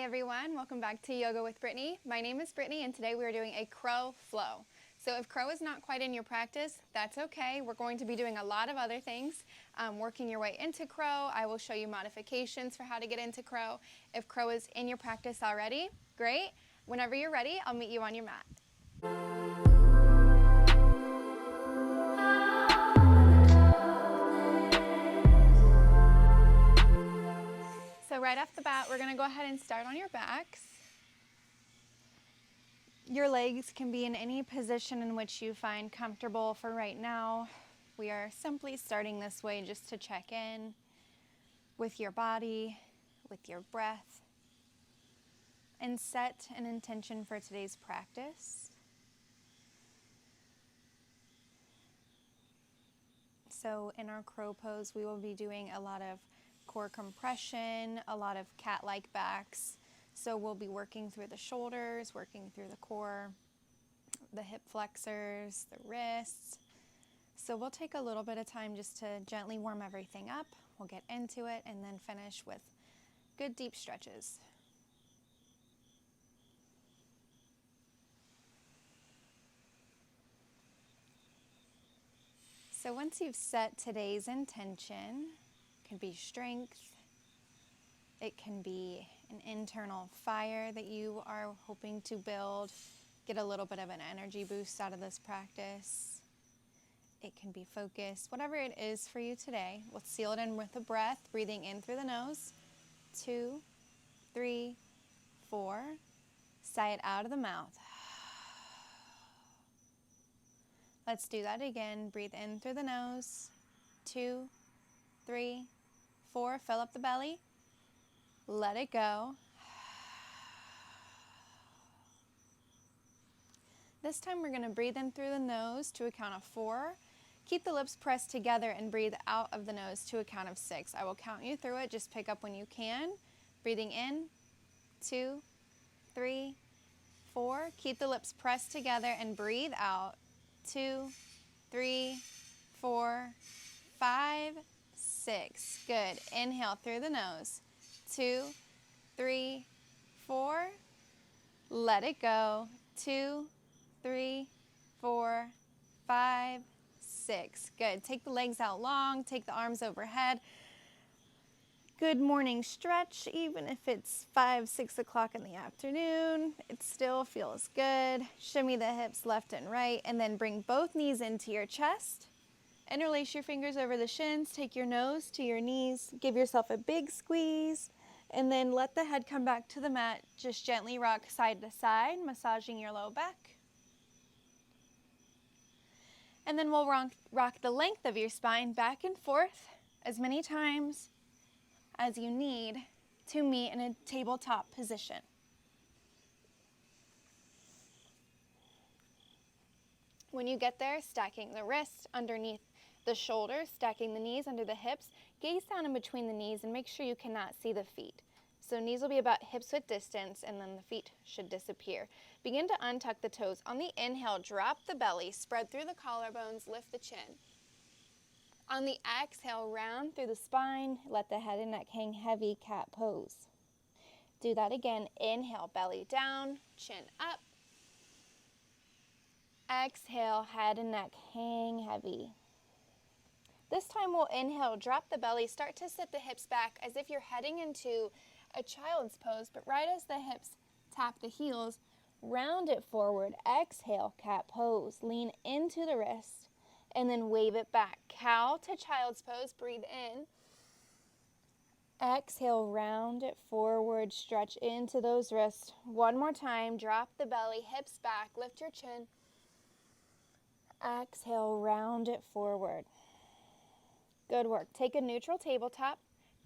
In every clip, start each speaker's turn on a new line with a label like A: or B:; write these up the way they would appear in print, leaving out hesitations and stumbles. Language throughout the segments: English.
A: everyone, welcome back to Yoga with Brittany. My name is Brittany and today we are doing a crow flow. So if crow is not quite in your practice, that's okay. We're going to be doing a lot of other things, working your way into crow. I will show you modifications for how to get into crow. If crow is in your practice already, great. Whenever you're ready, I'll meet you on your mat. So right off the bat, we're going to go ahead and start on your backs. Your legs can be in any position in which you find comfortable for right now. We are simply starting this way just to check in with your body, with your breath, and set an intention for today's practice. So in our crow pose, we will be doing a lot of core compression, a lot of cat-like backs. So we'll be working through the shoulders, working through the core, the hip flexors, the wrists. So we'll take a little bit of time just to gently warm everything up. We'll get into it and then finish with good deep stretches. So once you've set today's intention, it can be strength, it can be an internal fire that you are hoping to build, get a little bit of an energy boost out of this practice. It can be focus, whatever it is for you today. We'll seal it in with a breath, breathing in through the nose. 2, 3, 4. Sigh it out of the mouth. Let's do that again. Breathe in through the nose. 2, 3, 4. Fill up the belly. Let it go. This time we're going to breathe in through the nose to a count of 4. Keep the lips pressed together and breathe out of the nose to a count of 6. I will count you through it. Just pick up when you can. Breathing in. 2, 3, 4. Keep the lips pressed together and breathe out. 2, 3, 4, 5, 6. Good. Inhale through the nose. 2, 3, 4. Let it go. 2, 3, 4, 5, 6. Good. Take the legs out long. Take the arms overhead. Good morning stretch, even if it's 5, 6 o'clock in the afternoon. It still feels good. Shimmy the hips left and right, and then bring both knees into your chest. Interlace your fingers over the shins. Take your nose to your knees. Give yourself a big squeeze. And then let the head come back to the mat. Just gently rock side to side, massaging your low back. And then we'll rock the length of your spine back and forth as many times as you need to meet in a tabletop position. When you get there, stacking the wrists underneath the shoulders, stacking the knees under the hips, gaze down in between the knees and make sure you cannot see the feet. So knees will be about hips-width distance and then the feet should disappear. Begin to untuck the toes. On the inhale, drop the belly, spread through the collarbones, lift the chin. On the exhale, round through the spine, let the head and neck hang heavy, cat pose. Do that again. Inhale, belly down, chin up. Exhale, head and neck hang heavy. This time we'll inhale, drop the belly, start to sit the hips back as if you're heading into a child's pose, but right as the hips tap the heels, round it forward. Exhale, cat pose. Lean into the wrist and then wave it back. Cow to child's pose. Breathe in. Exhale, round it forward. Stretch into those wrists. One more time. Drop the belly, hips back. Lift your chin. Exhale, round it forward. Good work. Take a neutral tabletop.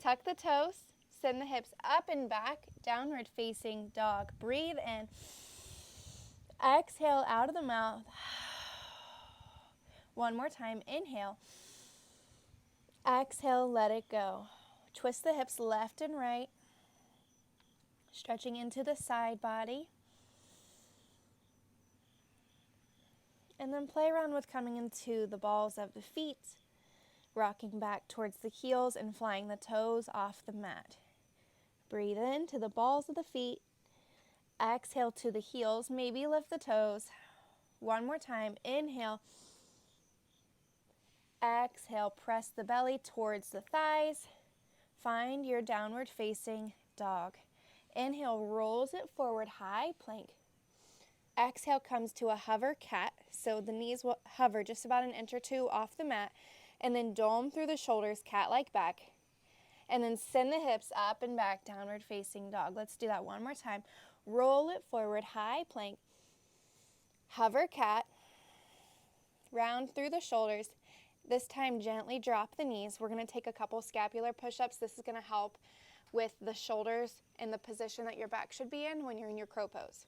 A: Tuck the toes. Send the hips up and back. Downward facing dog. Breathe in. Exhale out of the mouth. One more time. Inhale. Exhale, let it go. Twist the hips left and right. Stretching into the side body. And then play around with coming into the balls of the feet. Rocking back towards the heels and flying the toes off the mat. Breathe in to the balls of the feet. Exhale to the heels. Maybe lift the toes. One more time. Inhale. Exhale. Press the belly towards the thighs. Find your downward facing dog. Inhale, rolls it forward, high plank. Exhale comes to a hover cat. So the knees will hover just about an inch or two off the mat. And then dome through the shoulders, cat-like back. And then send the hips up and back, downward facing dog. Let's do that one more time. Roll it forward, high plank. Hover cat. Round through the shoulders. This time, gently drop the knees. We're going to take a couple scapular push-ups. This is going to help with the shoulders and the position that your back should be in when you're in your crow pose.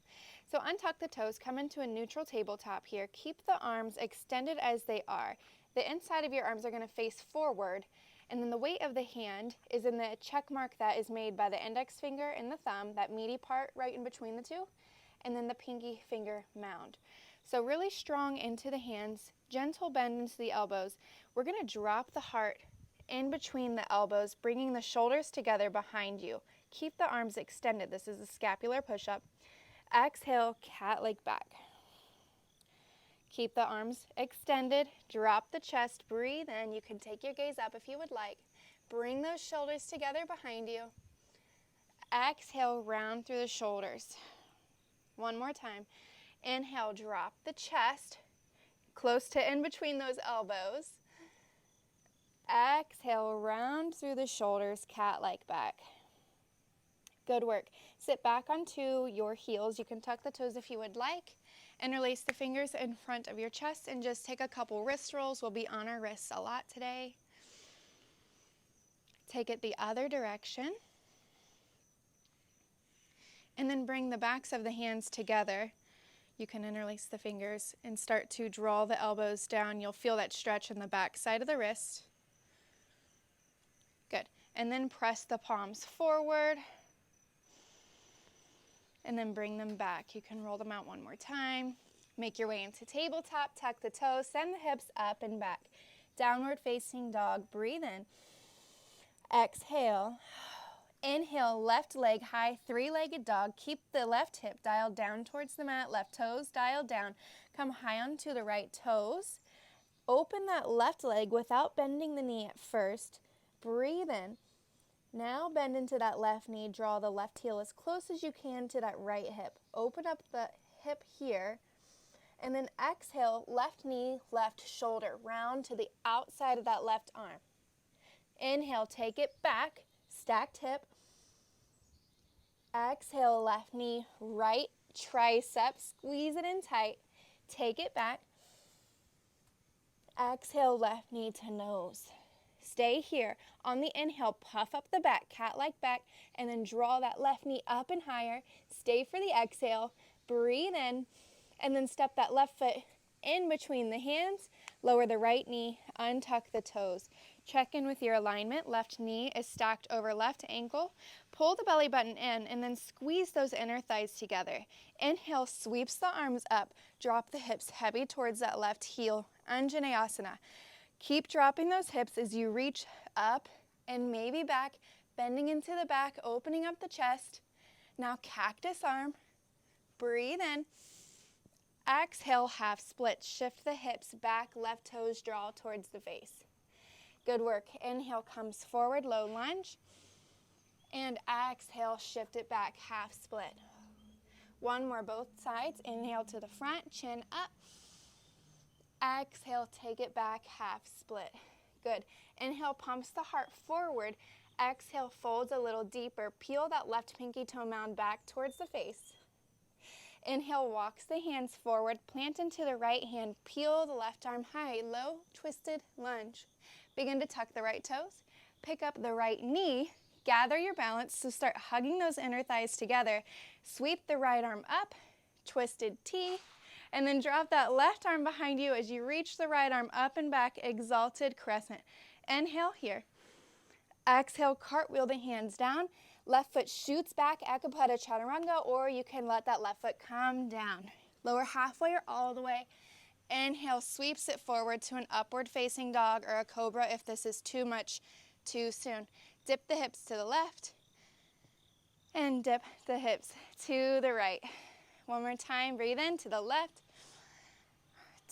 A: So untuck the toes, come into a neutral tabletop here. Keep the arms extended as they are. The inside of your arms are going to face forward, and then the weight of the hand is in the check mark that is made by the index finger and the thumb, that meaty part right in between the two, and then the pinky finger mound. So really strong into the hands, gentle bend into the elbows. We're going to drop the heart in between the elbows, bringing the shoulders together behind you. Keep the arms extended. This is a scapular push-up. Exhale, cat-like back. Keep the arms extended. Drop the chest. Breathe in. You can take your gaze up if you would like. Bring those shoulders together behind you. Exhale, round through the shoulders. One more time. Inhale, drop the chest, close to in between those elbows. Exhale, round through the shoulders, cat-like back. Good work. Sit back onto your heels. You can tuck the toes if you would like. Interlace the fingers in front of your chest and just take a couple wrist rolls. We'll be on our wrists a lot today. Take it the other direction. And then bring the backs of the hands together. You can interlace the fingers and start to draw the elbows down. You'll feel that stretch in the back side of the wrist. Good. And then press the palms forward. And then bring them back. You can roll them out one more time. Make your way into tabletop. Tuck the toes. Send the hips up and back. Downward facing dog. Breathe in. Exhale. Inhale, left leg high, three-legged dog. Keep the left hip dialed down towards the mat, left toes dialed down. Come high onto the right toes. Open that left leg without bending the knee at first. Breathe in. Now bend into that left knee. Draw the left heel as close as you can to that right hip. Open up the hip here. And then exhale, left knee, left shoulder. Round to the outside of that left arm. Inhale, take it back. Stacked hip. Exhale, left knee, right tricep. Squeeze it in tight. Take it back. Exhale, left knee to nose. Stay here. On the inhale, puff up the back, cat-like back, and then draw that left knee up and higher. Stay for the exhale. Breathe in, and then step that left foot in between the hands. Lower the right knee, untuck the toes. Check in with your alignment. Left knee is stacked over left ankle. Pull the belly button in and then squeeze those inner thighs together. Inhale, sweeps the arms up. Drop the hips heavy towards that left heel. Anjaneyasana. Keep dropping those hips as you reach up and maybe back, bending into the back, opening up the chest. Now cactus arm. Breathe in. Exhale, half split. Shift the hips back, left toes draw towards the face. Good work. Inhale comes forward, low lunge. And exhale, shift it back, half split. One more, both sides. Inhale to the front, chin up. Exhale, take it back, half split. Good. Inhale, pumps the heart forward. Exhale, folds a little deeper. Peel that left pinky toe mound back towards the face. Inhale, walks the hands forward. Plant into the right hand. Peel the left arm high. Low, twisted lunge. Begin to tuck the right toes. Pick up the right knee. Gather your balance. So start hugging those inner thighs together. Sweep the right arm up. Twisted T. And then drop that left arm behind you as you reach the right arm up and back. Exalted crescent. Inhale here. Exhale, cartwheel the hands down. Left foot shoots back, Ekapada Chaturanga, or you can let that left foot come down. Lower halfway or all the way. Inhale, sweeps it forward to an upward facing dog or a cobra if this is too much too soon. Dip the hips to the left. And dip the hips to the right. One more time, breathe in to the left,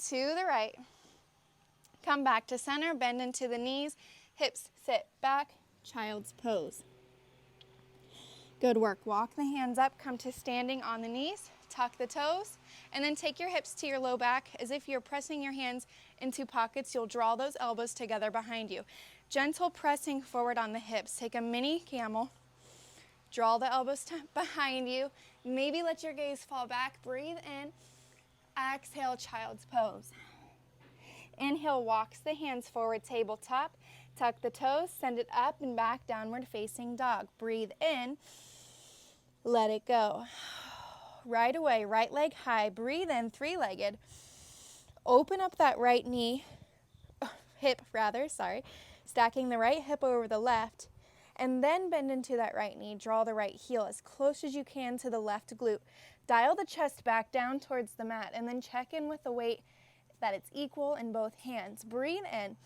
A: to the right. Come back to center, bend into the knees, hips sit back, child's pose. Good work. Walk the hands up, come to standing on the knees, tuck the toes, and then take your hips to your low back as if you're pressing your hands into pockets. You'll draw those elbows together behind you. Gentle pressing forward on the hips. Take a mini camel. Draw the elbows behind you. Maybe let your gaze fall back. Breathe in. Exhale, child's pose. Inhale, walks the hands forward, tabletop. Tuck the toes, send it up and back, downward facing dog. Breathe in. Let it go. Right away, right leg high. Breathe in, three-legged. Open up that right knee, hip rather, sorry. Stacking the right hip over the left. And then bend into that right knee. Draw the right heel as close as you can to the left glute. Dial the chest back down towards the mat and then check in with the weight that it's equal in both hands. Breathe in.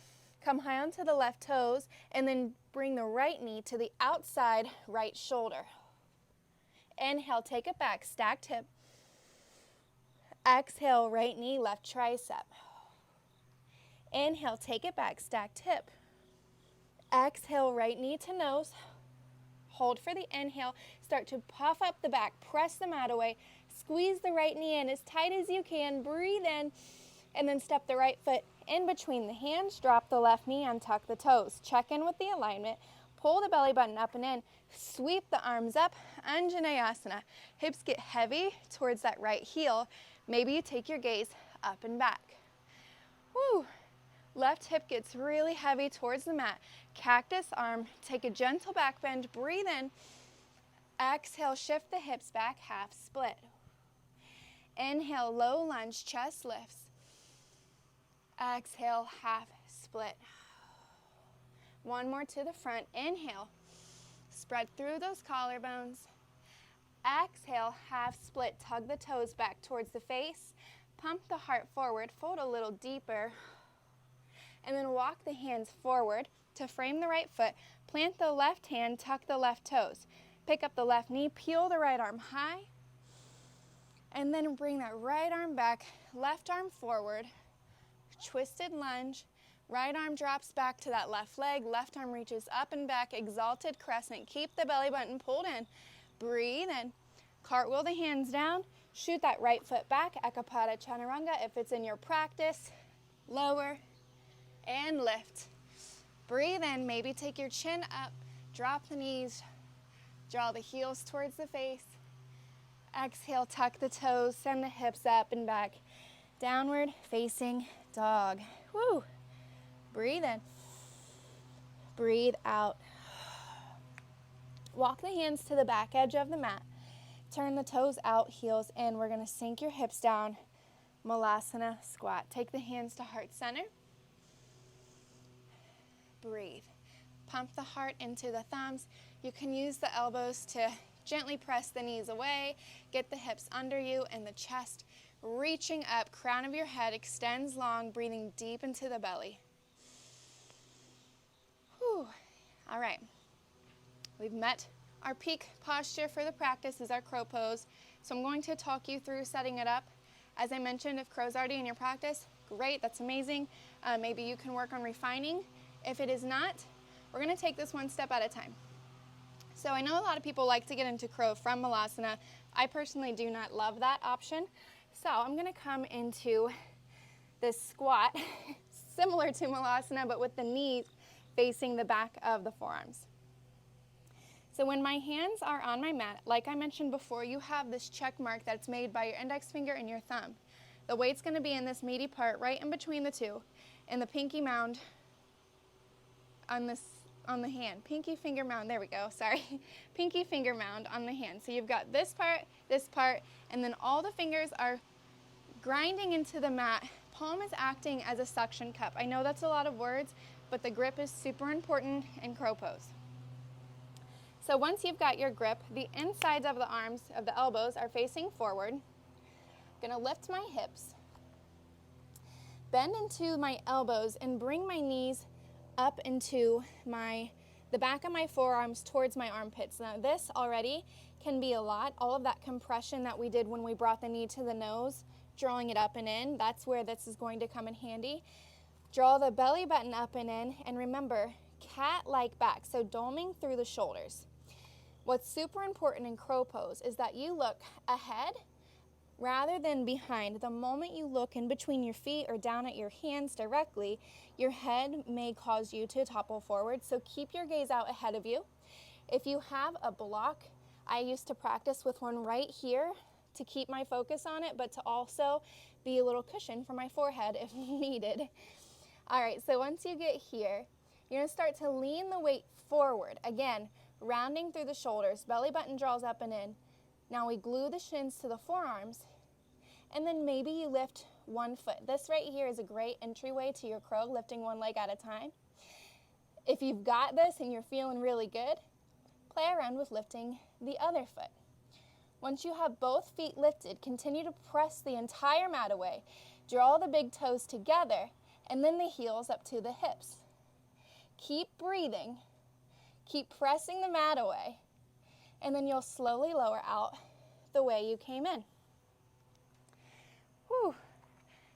A: Come high onto the left toes and then bring the right knee to the outside right shoulder. Inhale, take it back, stacked hip. Exhale, right knee, left tricep. Inhale, take it back, stacked hip. Exhale, right knee to nose. Hold for the inhale. Start to puff up the back. Press the mat away. Squeeze the right knee in as tight as you can. Breathe in. And then step the right foot in between the hands. Drop the left knee and tuck the toes. Check in with the alignment. Pull the belly button up and in. Sweep the arms up. Anjaneyasana. Hips get heavy towards that right heel. Maybe you take your gaze up and back. Woo. Left hip gets really heavy towards the mat. Cactus arm. Take a gentle back bend. Breathe in. Exhale, shift the hips back, half split. Inhale, low lunge, chest lifts. Exhale, half split. One more to the front. Inhale. Spread through those collarbones. Exhale, half split. Tug the toes back towards the face. Pump the heart forward. Fold a little deeper. And then walk the hands forward to frame the right foot. Plant the left hand, tuck the left toes. Pick up the left knee, peel the right arm high. And then bring that right arm back, left arm forward. Twisted lunge. Right arm drops back to that left leg. Left arm reaches up and back, exalted crescent. Keep the belly button pulled in. Breathe in. Cartwheel the hands down. Shoot that right foot back, Ekapada Chaturanga. If it's in your practice, lower and lift. Breathe in. Maybe take your chin up. Drop the knees. Draw the heels towards the face. Exhale, tuck the toes. Send the hips up and back. Downward facing dog. Woo. Breathe in. Breathe out. Walk the hands to the back edge of the mat. Turn the toes out, heels in. We're going to sink your hips down. Malasana squat. Take the hands to heart center. Breathe. Pump the heart into the thumbs. You can use the elbows to gently press the knees away. Get the hips under you and the chest reaching up. Crown of your head extends long, breathing deep into the belly. Whew. All right. We've met our peak posture for the practice is our crow pose. So I'm going to talk you through setting it up. As I mentioned, if crow's already in your practice, great, that's amazing. Maybe you can work on refining. If it is not, we're going to take this one step at a time. So I know a lot of people like to get into crow from Malasana. I personally do not love that option. So I'm going to come into this squat, similar to Malasana, but with the knees facing the back of the forearms. So when my hands are on my mat, like I mentioned before, you have this check mark that's made by your index finger and your thumb. The weight's going to be in this meaty part right in between the two, in the pinky mound on the hand. Pinky finger mound, there we go, sorry. Pinky finger mound on the hand. So you've got this part, and then all the fingers are grinding into the mat. Palm is acting as a suction cup. I know that's a lot of words, but the grip is super important in crow pose. So once you've got your grip, the insides of the arms, of the elbows, are facing forward. I'm gonna lift my hips, bend into my elbows, and bring my knees up into my the back of my forearms towards my armpits. Now this already can be a lot. All of that compression that we did when we brought the knee to the nose, drawing it up and in, that's where this is going to come in handy. Draw the belly button up and in, and remember, cat-like back, so doming through the shoulders. What's super important in crow pose is that you look ahead rather than behind. The moment you look in between your feet or down at your hands directly, your head may cause you to topple forward, so keep your gaze out ahead of you. If you have a block, I used to practice with one right here to keep my focus on it, but to also be a little cushion for my forehead if needed. All right, so once you get here, you're gonna start to lean the weight forward. Again, rounding through the shoulders, belly button draws up and in. Now we glue the shins to the forearms, and then maybe you lift one foot. This right here is a great entryway to your crow, lifting one leg at a time. If you've got this and you're feeling really good, play around with lifting the other foot. Once you have both feet lifted, continue to press the entire mat away. Draw the big toes together, and then the heels up to the hips. Keep breathing. Keep pressing the mat away, and then you'll slowly lower out the way you came in. Whew.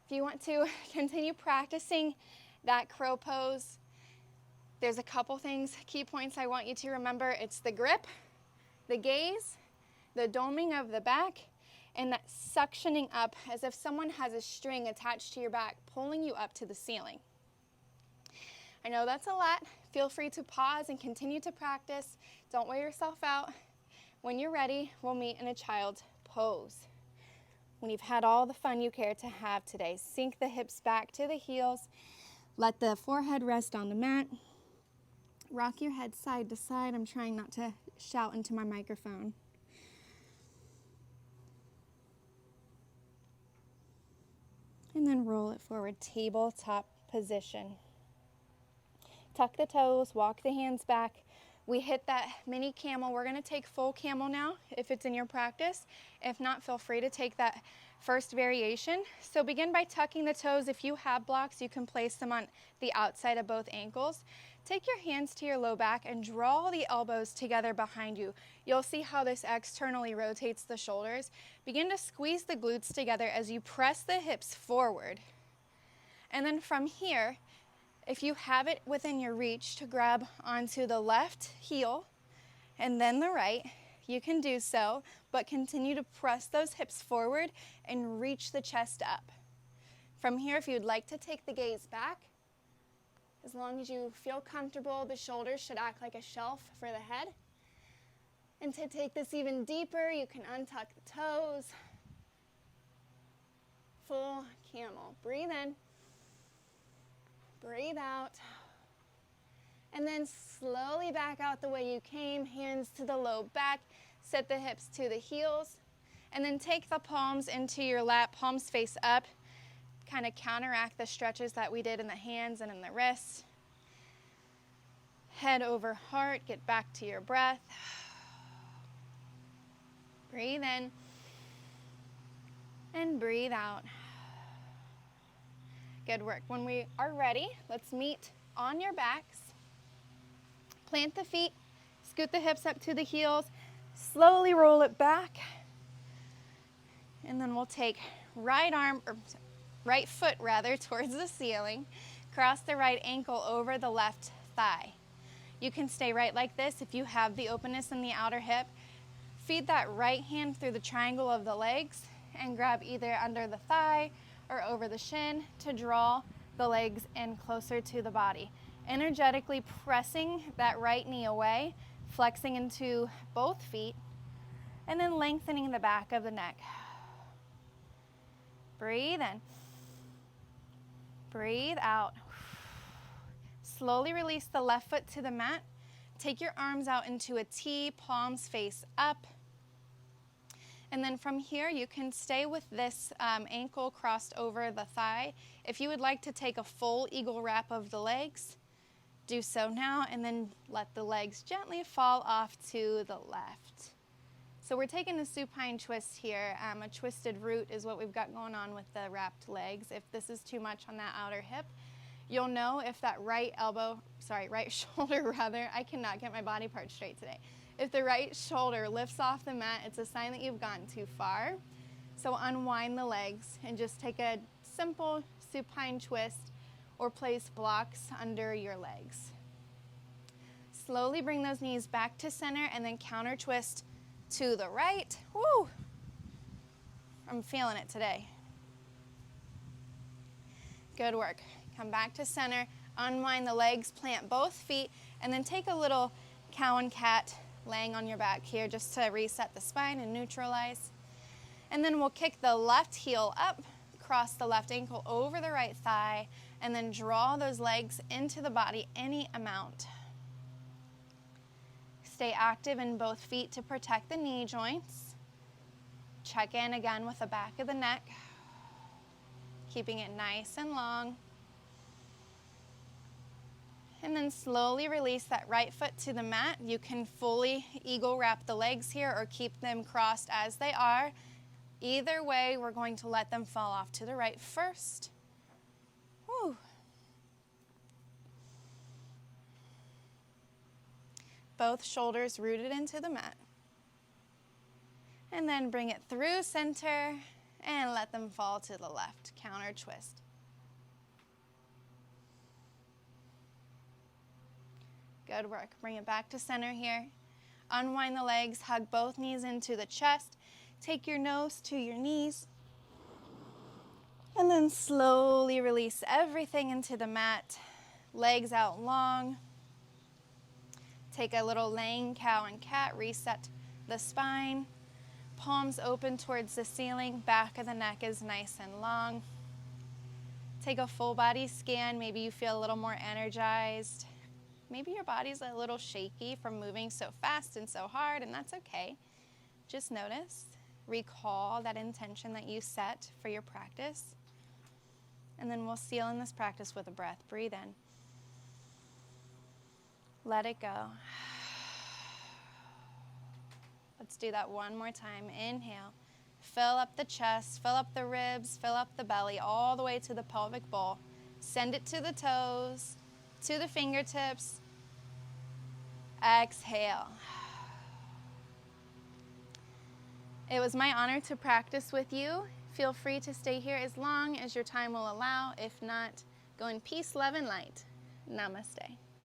A: If you want to continue practicing that crow pose, there's a couple things, key points I want you to remember. It's the grip, the gaze, the doming of the back, and that suctioning up as if someone has a string attached to your back, pulling you up to the ceiling. I know that's a lot. Feel free to pause and continue to practice. Don't wear yourself out. When you're ready, we'll meet in a child's pose. When you've had all the fun you care to have today, sink the hips back to the heels. Let the forehead rest on the mat. Rock your head side to side. I'm trying not to shout into my microphone. And then roll it forward, tabletop position. Tuck the toes, walk the hands back. We hit that mini camel. We're gonna take full camel now if it's in your practice. If not, feel free to take that first variation. So begin by tucking the toes. If you have blocks, you can place them on the outside of both ankles. Take your hands to your low back and draw the elbows together behind you. You'll see how this externally rotates the shoulders. Begin to squeeze the glutes together as you press the hips forward. And then from here, if you have it within your reach to grab onto the left heel and then the right, you can do so, but continue to press those hips forward and reach the chest up. From here, if you'd like to take the gaze back, as long as you feel comfortable, the shoulders should act like a shelf for the head. And to take this even deeper, you can untuck the toes. Full camel. Breathe in. Breathe out. And then slowly back out the way you came, hands to the low back, set the hips to the heels, and then take the palms into your lap, palms face up, kind of counteract the stretches that we did in the hands and in the wrists. Head over heart, get back to your breath. Breathe in and breathe out. Good work. When we are ready, let's meet on your backs. Plant the feet, scoot the hips up to the heels, slowly roll it back. And then we'll take right foot towards the ceiling. Cross the right ankle over the left thigh. You can stay right like this if you have the openness in the outer hip. Feed that right hand through the triangle of the legs and grab either under the thigh or over the shin to draw the legs in closer to the body. Energetically pressing that right knee away, flexing into both feet, and then lengthening the back of the neck. Breathe in. Breathe out. Slowly release the left foot to the mat. Take your arms out into a T, palms face up. And then from here, you can stay with this ankle crossed over the thigh. If you would like to take a full eagle wrap of the legs, do so now, and then let the legs gently fall off to the left. So we're taking a supine twist here. A twisted root is what we've got going on with the wrapped legs. If this is too much on that outer hip, You'll know if that right shoulder rather, I cannot get my body part straight today. If the right shoulder lifts off the mat, it's a sign that you've gone too far. So unwind the legs and just take a simple supine twist or place blocks under your legs. Slowly bring those knees back to center and then counter twist to the right. Woo! I'm feeling it today. Good work. Come back to center, unwind the legs, plant both feet, and then take a little cow and cat laying on your back here just to reset the spine and neutralize. And then we'll kick the left heel up, cross the left ankle over the right thigh, and then draw those legs into the body any amount. Stay active in both feet to protect the knee joints. Check in again with the back of the neck, keeping it nice and long. And then slowly release that right foot to the mat. You can fully eagle wrap the legs here or keep them crossed as they are. Either way, we're going to let them fall off to the right first. Whew. Both shoulders rooted into the mat. And then bring it through center and let them fall to the left. Counter twist. Good work. Bring it back to center here. Unwind the legs, hug both knees into the chest. Take your nose to your knees. And then slowly release everything into the mat. Legs out long. Take a little laying cow and cat. Reset the spine. Palms open towards the ceiling. Back of the neck is nice and long. Take a full body scan. Maybe you feel a little more energized. Maybe your body's a little shaky from moving so fast and so hard, and that's okay. Just notice, recall that intention that you set for your practice, and then we'll seal in this practice with a breath. Breathe in. Let it go. Let's do that one more time. Inhale. Fill up the chest, fill up the ribs, fill up the belly, all the way to the pelvic bowl. Send it to the toes, to the fingertips. Exhale. It was my honor to practice with you. Feel free to stay here as long as your time will allow. If not, go in peace, love, and light. Namaste.